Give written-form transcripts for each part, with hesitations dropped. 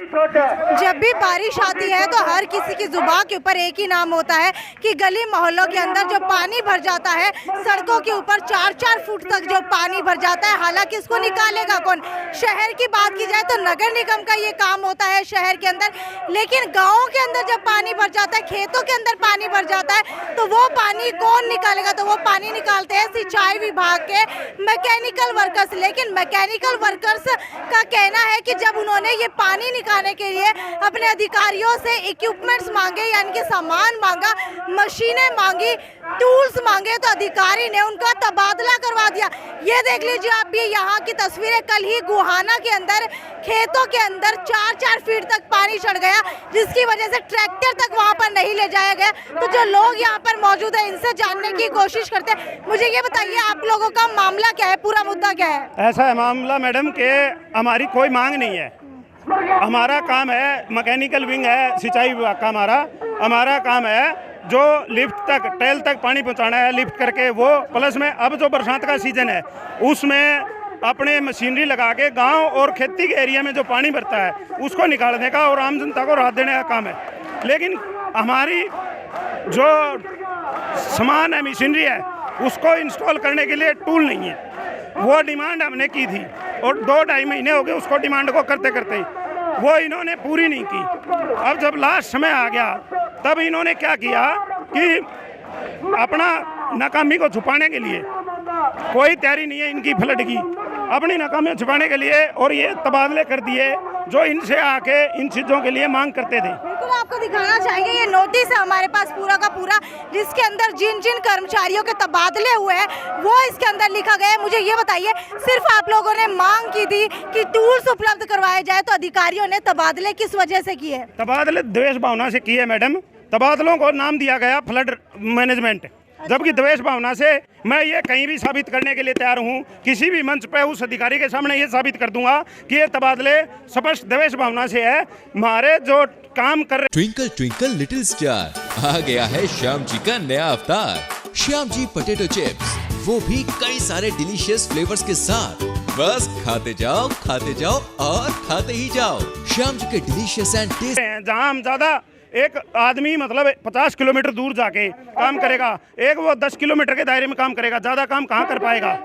जब भी बारिश आती है तो हर किसी की जुबान के ऊपर एक ही नाम होता है कि गली मोहल्लों के अंदर जो पानी भर जाता है, सड़कों के ऊपर 4-4 फुट तक जो पानी भर जाता है। हालांकि इसको निकालेगा कौन? शहर की बात की जाए तो नगर निगम का ये काम होता है शहर के अंदर, लेकिन गाँव के अंदर जब पानी भर जाता है, खेतों के अंदर पानी भर जाता है, तो वो पानी कौन निकालेगा? तो वो पानी निकालते हैं सिंचाई विभाग के मैकेनिकल वर्कर्स। लेकिन मैकेनिकल वर्कर्स का कहना है कि जब उन्होंने ये पानी निकालने के लिए अपने अधिकारियों से इक्विपमेंट्स मांगे, यानी कि सामान मांगा, मशीनें मांगी, टूल्स मांगे, तो अधिकारी ने उनका तबादला करवा दिया। ये देख लीजिए आप भी यहाँ की तस्वीरें। कल ही गुहाना के अंदर खेतों के अंदर 4-4 फीट तक पानी चढ़ गया, जिसकी वजह से ट्रैक्टर तक वहाँ पर नहीं ले जाया गया। तो जो लोग यहाँ पर मौजूद है, इनसे जानने की कोशिश करते हैं। मुझे ये बताइए, आप लोगों का मामला क्या है, पूरा मुद्दा क्या है? ऐसा है मामला मैडम के हमारी कोई मांग नहीं है। हमारा काम है मैकेनिकल विंग है, सिंचाई विभाग का हमारा काम है जो लिफ्ट तक टैल तक पानी पहुंचाना है, लिफ्ट करके वो। प्लस में अब जो बरसात का सीजन है उसमें अपने मशीनरी लगा के गांव और खेती के एरिया में जो पानी भरता है उसको निकालने का और आम जनता को राहत देने का काम है। लेकिन हमारी जो सामान है, मशीनरी है, उसको इंस्टॉल करने के लिए टूल नहीं है। वो डिमांड हमने की थी और 2-2.5 महीने हो गए उसको डिमांड को करते करते, वो इन्होंने पूरी नहीं की। अब जब लास्ट समय आ गया तब इन्होंने क्या किया कि अपना नाकामी को छुपाने के लिए, कोई तैयारी नहीं है इनकी फ्लड की, अपनी नाकामी को छुपाने के लिए, और ये तबादले कर दिए जो इनसे आके इन चीज़ों के लिए मांग करते थे। बिल्कुल आपको दिखाना चाहेंगे, ये नोटिस है हमारे पास पूरा का पूरा, जिसके अंदर जिन जिन कर्मचारियों के तबादले हुए हैं वो इसके अंदर लिखा गया है। मुझे ये बताइए, सिर्फ आप लोगों ने मांग की थी कि टूल्स उपलब्ध करवाए जाए, तो अधिकारियों ने तबादले किस वजह से किए? तबादले द्वेष भावना से किए मैडम। तबादलों को नाम दिया गया फ्लड मैनेजमेंट, जबकि द्वेष भावना से मैं ये कहीं भी साबित करने के लिए तैयार हूँ। किसी भी मंच पे उस अधिकारी के सामने ये साबित कर दूंगा कि ये तबादले स्पष्ट द्वेष भावना से है। हमारे जो काम कर रहे ट्विंकल ट्विंकल लिटिल स्टार, आ गया है श्याम जी का नया अवतार, श्याम जी पोटैटो चिप्स, वो भी कई सारे डिलीशियस फ्लेवर्स के साथ। बस खाते जाओ और खाते ही जाओ। श्याम जी के डिलीशियस एंड टेस्ट हैं जहाँ हम ज्यादा एक आदमी मतलब 50 किलोमीटर दूर जाके काम करेगा, एक वो 10 किलोमीटर के दायरे में काम करेगा, ज्यादा काम कहाँ कर पाएगा?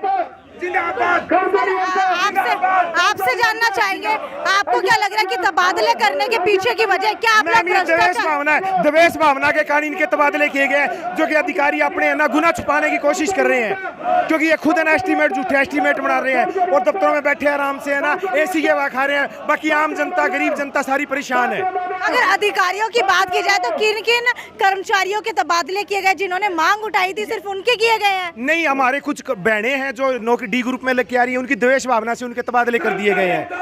आपसे जानना चाहेंगे, आपको क्या लग रहा है कि तबादले करने के पीछे की वजह क्या? आप लोग द्वेष भावना के कारण इनके तबादले किए गए, जो कि अधिकारी अपने ना गुना छुपाने की कोशिश कर रहे हैं, क्योंकि ये खुद है ना एस्टीमेट, झूठे एस्टीमेट बना रहे हैं और दफ्तरों में बैठे आराम से है ना एसी के हवा खा रहे हैं। बाकी आम जनता, गरीब जनता सारी परेशान है। अगर अधिकारियों की बात की जाए तो किन किन कर्मचारियों के तबादले किए गए? जिन्होंने मांग उठाई थी सिर्फ उनके किए गए हैं? नहीं, हमारे कुछ बहनें हैं जो नौकरी डी ग्रुप में लेके आ रही है, उनकी द्वेष भावना से उनके तबादले कर दिए गए हैं।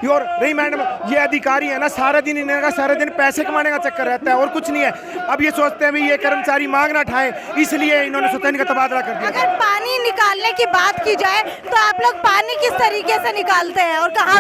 और नहीं मैडम, ये अधिकारी है ना सारा दिन इनका सारा दिन पैसे कमाने का चक्कर रहता है और कुछ नहीं है। अब ये सोचते हैं भी ये कर्मचारी मांग ना उठाए, इसलिए इन्होंने सोचा इनका तबादला कर दिया। अगर पानी निकालने की बात की जाए तो आप लोग पानी किस तरीके से निकालते हैं और कहाँ?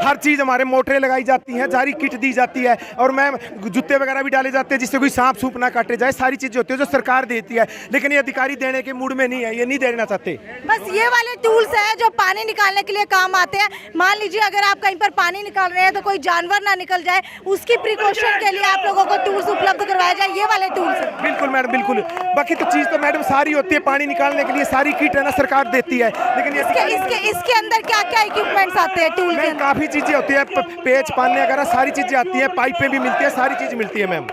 हर चीज हमारे मोटरें लगाई जाती हैं, सारी किट दी जाती है और मैम जूते वगैरह भी डाले जाते हैं जिससे कोई सांप सूप ना काटे जाए। सारी चीजें होती है जो सरकार देती है, लेकिन ये अधिकारी देने के मूड में नहीं है, ये नहीं देना चाहते। बस ये वाले टूल्स है जो पानी निकालने के लिए काम आते हैं। मान लीजिए अगर आप कहीं पर पानी निकाल रहे हैं तो कोई जानवर ना निकल जाए, उसकी प्रिकॉशन के लिए आप लोगों को टूल्स उपलब्ध करवाया जाए, ये वाले टूल्स है। बिल्कुल मैडम, बिल्कुल। बाकी तो चीज तो मैडम सारी होती है, पानी निकालने के लिए सारी किट है ना सरकार देती है, लेकिन इसके अंदर क्या क्या इक्विपमेंट्स आते हैं टूल के? काफी चीजें होती है, पेच पानी वगैरह सारी चीजें आती है, पाइपें भी मिलती है, सारी चीज मिलती है मैम।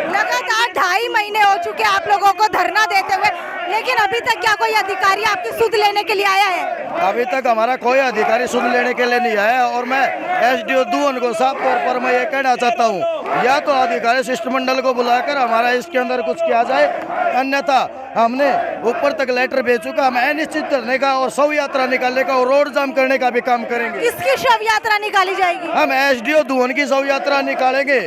लगातार 2.5 महीने हो चुके आप लोगों को धरना देते हुए, लेकिन अभी तक क्या कोई अधिकारी आपकी सुध लेने के लिए आया है? अभी तक हमारा कोई अधिकारी सुध लेने के लिए नहीं आया और मैं एसडीओ दून को साफ तौर पर मैं ये कहना चाहता हूँ, या तो अधिकारी शिष्टमंडल को बुलाकर हमारा इसके अंदर कुछ किया जाए, अन्यथा हमने ऊपर तक लेटर भेज चुका, हम अनिश्चित करने का और शव यात्रा निकालने का और रोड जाम करने का भी काम करेंगे। किसकी शव यात्रा निकाली जाएगी? हम एसडीओ दून की शव यात्रा निकालेंगे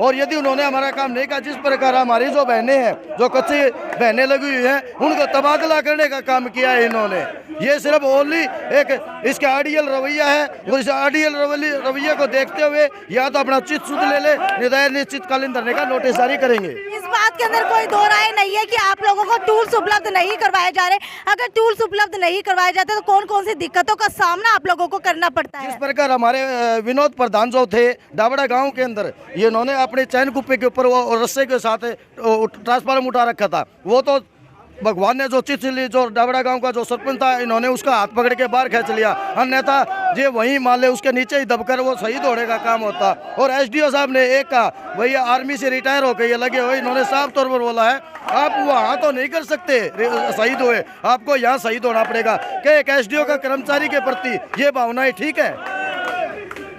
और यदि उन्होंने हमारा काम नहीं किया, जिस प्रकार हमारी जो बहनें हैं, जो कच्ची बहनें लगी हुई हैं, उनको तबादला करने का काम किया है इन्होंने, ये सिर्फ ओनली एक इसका आइडियल रवैया है। वो इस आइडियल रवैये को देखते हुए या तो अपना चित सुध ले ले, निश्चितकालीन धरने का नोटिस जारी करेंगे। इस बात के अंदर कोई दो राय नहीं है कि आप लोगों को टूल्स उपलब्ध नहीं करवाए जा रहे। अगर टूल्स उपलब्ध नहीं करवाए जाते तो कौन कौन सी दिक्कतों का सामना आप लोगों को करना पड़ता है? जिस प्रकार हमारे विनोद प्रधान जो थे डाबड़ा गांव के अंदर, ये इन्होंने अपने चैन कुप्पे के ऊपर वो रस्से के साथ ट्रांसफार्मर उठा रखा था। वो तो भगवान ने जो चिट्ठ ली, जो डाबड़ा गांव का जो सरपंच था, इन्होंने उसका हाथ पकड़ के बाहर खींच लिया, अन्यथा ये वहीं मान ले उसके नीचे ही दबकर वो शहीद होने का काम होता। और एसडीओ साहब ने एक कहा, भैया आर्मी से रिटायर होकर ये लगे हुए, इन्होंने साफ तौर पर बोला है आप वहाँ तो नहीं कर सकते शहीद हुए, आपको यहाँ शहीद होना पड़ेगा। कि एक एसडीओ का कर्मचारी के प्रति ये भावनाएं ठीक है?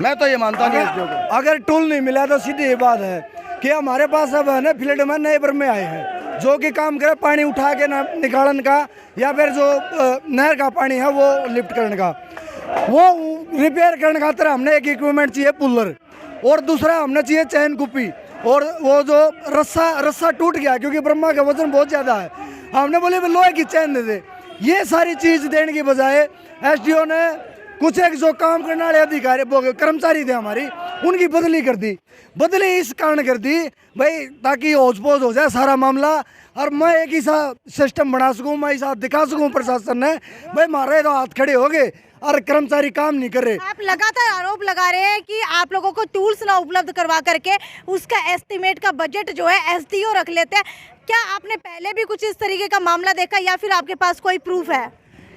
मैं तो ये मानता नहीं एसडीओ को। अगर टूल नहीं मिला तो सीधी ये बात है कि हमारे पास अब है ना फील्ड में नए में आए हैं जो कि काम करे पानी उठा के निकालन का, या फिर जो नहर का पानी है वो लिफ्ट करने का, वो रिपेयर करने खातिर हमने एक इक्विपमेंट चाहिए पुलर, और दूसरा हमने चाहिए चैन कुप्पी, और वो जो रस्सा टूट गया क्योंकि ब्रह्मा का वजन बहुत ज़्यादा है, हमने बोले लोहे की चैन दे दे। ये सारी चीज़ देने की बजाय एसडीओ ने कुछ एक जो काम करने वाले अधिकारी कर्मचारी थे हमारी, उनकी बदली कर दी। बदली इस कारण कर दी भाई ताकि होज पोज हो जाए सारा मामला, और मैं एक ही सा सिस्टम बना सकूँ, मैं ऐसा दिखा सकूँ प्रशासन ने भाई मारे तो हाथ खड़े हो गए और कर्मचारी काम नहीं कर रहे। आप लगातार आरोप लगा रहे हैं कि आप लोगों को टूल्स ना उपलब्ध करवा करके उसका एस्टिमेट का बजट जो है एसडीओ रख लेते हैं। क्या आपने पहले भी कुछ इस तरीके का मामला देखा या फिर आपके पास कोई प्रूफ है?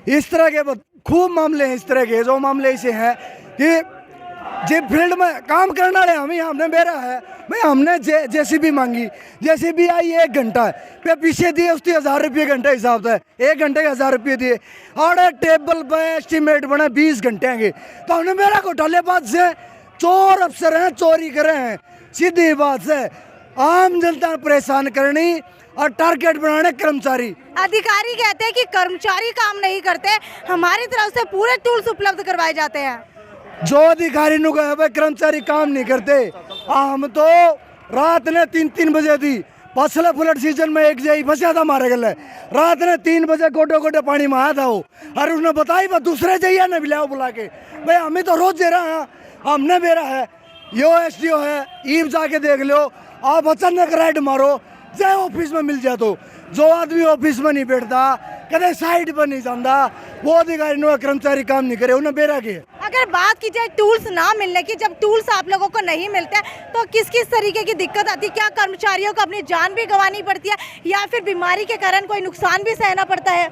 इस तरह के खूब मामले हैं, इस तरह के जो मामले ऐसे हैं कि जे फील्ड में काम करने वाले हमने बेरा है भाई, हमने जेसीबी मांगी, जेसीबी आई 1 घंटा पे पीछे दिए उसकी 1000 रुपये घंटे हिसाब से, 1 घंटे के 1000 रुपये दिए, और टेबल पे एस्टिमेट बना 20 घंटे के। तो हमने मेरा घोटालेबाज से चोर अफसर हैं, चोरी करे हैं, सीधी बात से आम जनता परेशान करनी और टारगेट बनाने कर्मचारी। अधिकारी कहते हैं कि कर्मचारी काम नहीं करते, हमारी तरफ से पूरे टूल्स उपलब्ध करवाए जाते हैं। जो अधिकारी नु कहे भाई कर्मचारी काम नहीं करते, हम तो रात ने 3-3 बजे दी पसले फ्लड सीजन में एक जई फंसा था हमारे गले, रात ने 3 बजे गोटे गोटे पानी में आया था वो, और उसने बताई बस दूसरे जइया ने बुलाओ बुला के भाई हमें तो रोज दे रहा है, हमने बेरा है, यो एसडीओ है, ईब जाके देख लो, आप अचानक राइड मारो चाहे ऑफिस में मिल जाए। तो जो आदमी ऑफिस में नहीं बैठता, कदे साइड पर नहीं जाता, वो अधिकारी कर्मचारी काम नहीं करे, उन्हें बेरा के। अगर बात की जाए टूल्स ना मिलने की, जब टूल्स आप लोगों को नहीं मिलते तो किस किस तरीके की दिक्कत आती है? क्या कर्मचारियों को अपनी जान भी गंवानी पड़ती है या फिर बीमारी के कारण कोई नुकसान भी सहना पड़ता है?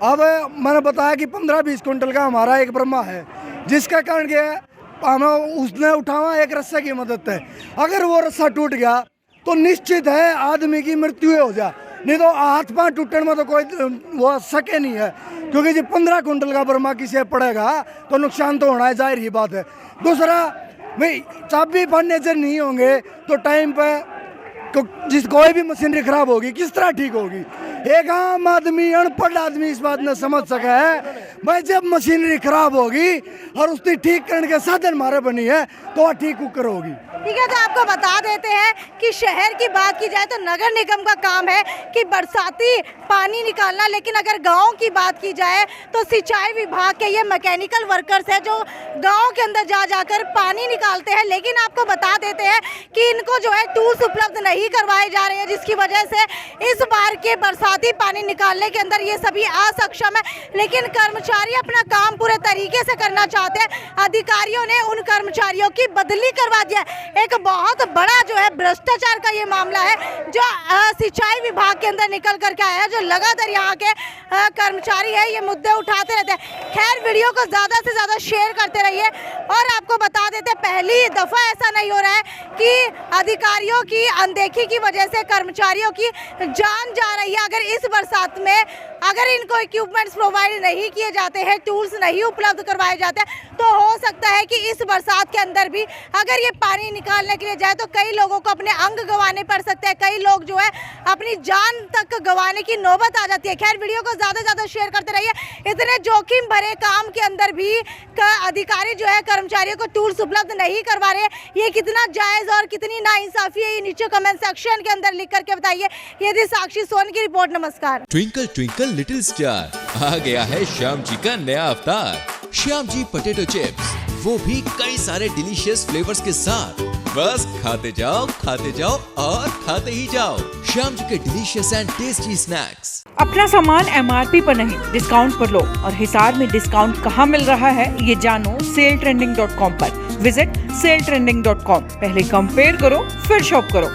अब मैंने बताया कि 15-20 कुंटल का हमारा एक ब्रह्मा है, जिसका कारण क्या है हमें उसने उठावा एक रस्से की मदद से। अगर वो रस्सा टूट गया तो निश्चित है आदमी की मृत्यु हो जाए, नहीं तो हाथ पांव टूटने में तो कोई वो सके नहीं है, क्योंकि जब 15 कुंटल का बर्मा किसी पड़ेगा तो नुकसान तो होना है, जाहिर ही बात है। दूसरा भाई चाबी फर्नीचर नहीं होंगे तो टाइम पे जिस कोई भी मशीनरी खराब होगी किस तरह ठीक होगी? एक आम आदमी अनपढ़ आदमी इस बात ने समझ सका है भाई जब मशीनरी खराब होगी और उसकी ठीक करने के साधन हमारे बनी है तो ठीक कुकर होगी। ठीक है, तो आपको बता देते हैं कि शहर की बात की जाए तो नगर निगम का काम है कि बरसाती पानी निकालना, लेकिन अगर गांव की बात की जाए तो सिंचाई विभाग के ये मैकेनिकल वर्कर्स हैं जो गांव के अंदर जा जाकर पानी निकालते हैं। लेकिन आपको बता देते हैं कि इनको जो है टूल्स उपलब्ध नहीं करवाए जा रहे हैं, जिसकी वजह से इस बार के बरसाती पानी निकालने के अंदर ये सभी असक्षम है। लेकिन कर्मचारी अपना काम पूरे तरीके से करना चाहते हैं, अधिकारियों ने उन कर्मचारियों की बदली करवा दिया। एक बहुत बड़ा जो है भ्रष्टाचार का ये मामला है जो सिंचाई विभाग के अंदर निकल करके आया है, जो लगातार यहाँ के कर्मचारी है ये मुद्दे उठाते रहते हैं। खैर, वीडियो को ज़्यादा से ज़्यादा शेयर करते रहिए। और आपको बता देते पहली दफ़ा ऐसा नहीं हो रहा है कि अधिकारियों की अनदेखी की वजह से कर्मचारियों की जान जा रही है। अगर इस बरसात में अगर इनको इक्विपमेंट्स प्रोवाइड नहीं किए जाते हैं, टूल्स नहीं उपलब्ध करवाए जाते हैं, तो हो सकता है कि इस बरसात के अंदर भी अगर ये पानी निकालने के लिए जाए तो कई लोगों को अपने अंग गंवाने पड़ सकते हैं, कई लोग जो है अपनी जान तक गंवाने की नौबत आ जाती है। खैर, वीडियो को ज़्यादा से ज़्यादा शेयर करते रहिए। इतने जोखिम भरे काम के अंदर भी अधिकारी जो है कर्मचारियों को टूल्स उपलब्ध नहीं करवा रहे, ये कितना जायज़ और कितनी नाइंसाफ़ी है, ये नीचे कमेंट सेक्शन के अंदर लिख करके बताइए। ये थी साक्षी सोन की रिपोर्ट। नमस्कार। ट्विंकल ट्विंकल लिटिल स्टार, आ गया है श्याम जी का नया अवतार, श्याम जी पोटैटो चिप्स, वो भी कई सारे डिलीशियस फ्लेवर्स के साथ। बस खाते जाओ और खाते ही जाओ श्याम जी के डिलीशियस एंड टेस्टी स्नैक्स। अपना सामान MRP पर नहीं, डिस्काउंट पर लो। और हिसार में डिस्काउंट कहाँ मिल रहा है ये जानो SaleTrending.com पर। Visit SaleTrending.com। पहले कंपेयर करो, फिर शॉप करो।